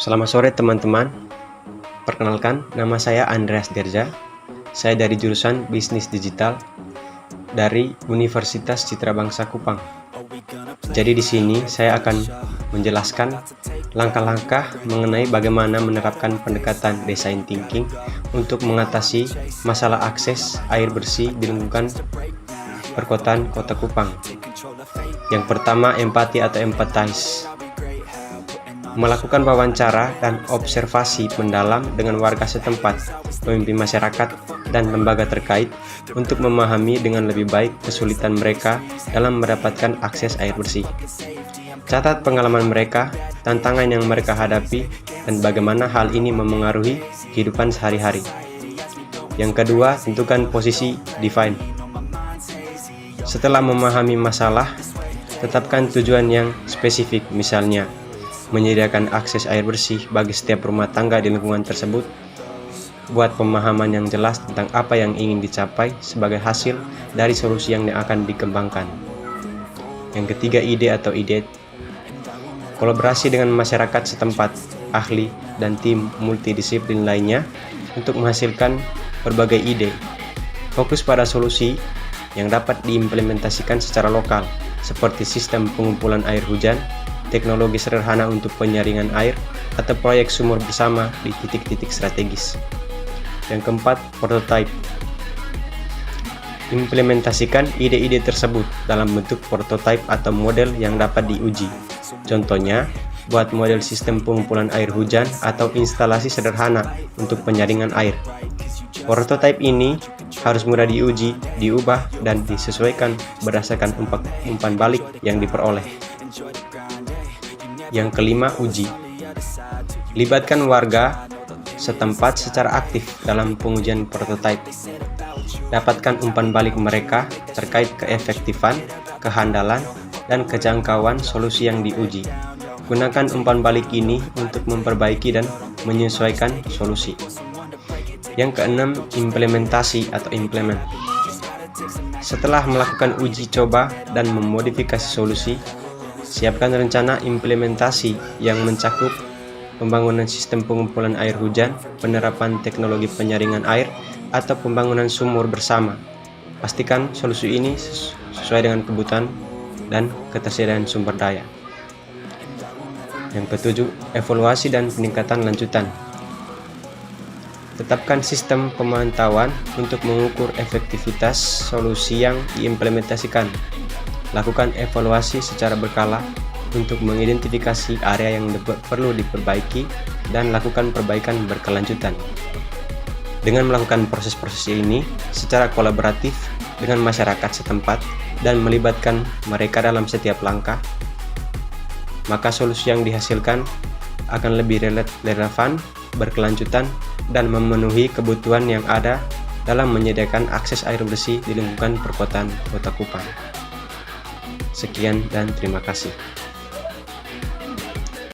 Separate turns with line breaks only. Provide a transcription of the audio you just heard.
Selamat sore teman-teman. Perkenalkan, nama saya Andreas Derja. Saya dari jurusan Bisnis Digital dari Universitas Citra Bangsa Kupang. Jadi di sini saya akan menjelaskan langkah-langkah mengenai bagaimana menerapkan pendekatan design thinking untuk mengatasi masalah akses air bersih di lingkungan perkotaan Kota Kupang. Yang pertama, empati atau empathize. Melakukan wawancara dan observasi mendalam dengan warga setempat, pemimpin masyarakat, dan lembaga terkait untuk memahami dengan lebih baik kesulitan mereka dalam mendapatkan akses air bersih. Catat pengalaman mereka, tantangan yang mereka hadapi, dan bagaimana hal ini memengaruhi kehidupan sehari-hari. Yang kedua, tentukan posisi define. Setelah memahami masalah, tetapkan tujuan yang spesifik, misalnya menyediakan akses air bersih bagi setiap rumah tangga di lingkungan tersebut. Buat pemahaman yang jelas tentang apa yang ingin dicapai sebagai hasil dari solusi yang akan dikembangkan. Yang ketiga, ide atau ide. Kolaborasi dengan masyarakat setempat, ahli, dan tim multidisiplin lainnya untuk menghasilkan berbagai ide. Fokus pada solusi yang dapat diimplementasikan secara lokal, seperti sistem pengumpulan air hujan, teknologi sederhana untuk penyaringan air, atau proyek sumur bersama di titik-titik strategis. Yang keempat, prototype. Implementasikan ide-ide tersebut dalam bentuk prototype atau model yang dapat diuji. Contohnya, buat model sistem pengumpulan air hujan atau instalasi sederhana untuk penyaringan air. Prototype ini harus mudah diuji, diubah, dan disesuaikan berdasarkan umpan balik yang diperoleh. Yang kelima, uji. Libatkan warga setempat secara aktif dalam pengujian prototipe. Dapatkan umpan balik mereka terkait keefektifan, kehandalan, dan kejangkauan solusi yang diuji. Gunakan umpan balik ini untuk memperbaiki dan menyesuaikan solusi. Yang keenam, implementasi atau implement. Setelah melakukan uji coba dan memodifikasi solusi, siapkan rencana implementasi yang mencakup pembangunan sistem pengumpulan air hujan, penerapan teknologi penyaringan air, atau pembangunan sumur bersama. Pastikan solusi ini sesuai dengan kebutuhan dan ketersediaan sumber daya. Yang ketujuh, evaluasi dan peningkatan lanjutan. Tetapkan sistem pemantauan untuk mengukur efektivitas solusi yang diimplementasikan. Lakukan evaluasi secara berkala untuk mengidentifikasi area yang perlu diperbaiki dan lakukan perbaikan berkelanjutan. Dengan melakukan proses-proses ini secara kolaboratif dengan masyarakat setempat dan melibatkan mereka dalam setiap langkah, maka solusi yang dihasilkan akan lebih relevan, berkelanjutan, dan memenuhi kebutuhan yang ada dalam menyediakan akses air bersih di lingkungan perkotaan Kota Kupang. Sekian dan terima kasih.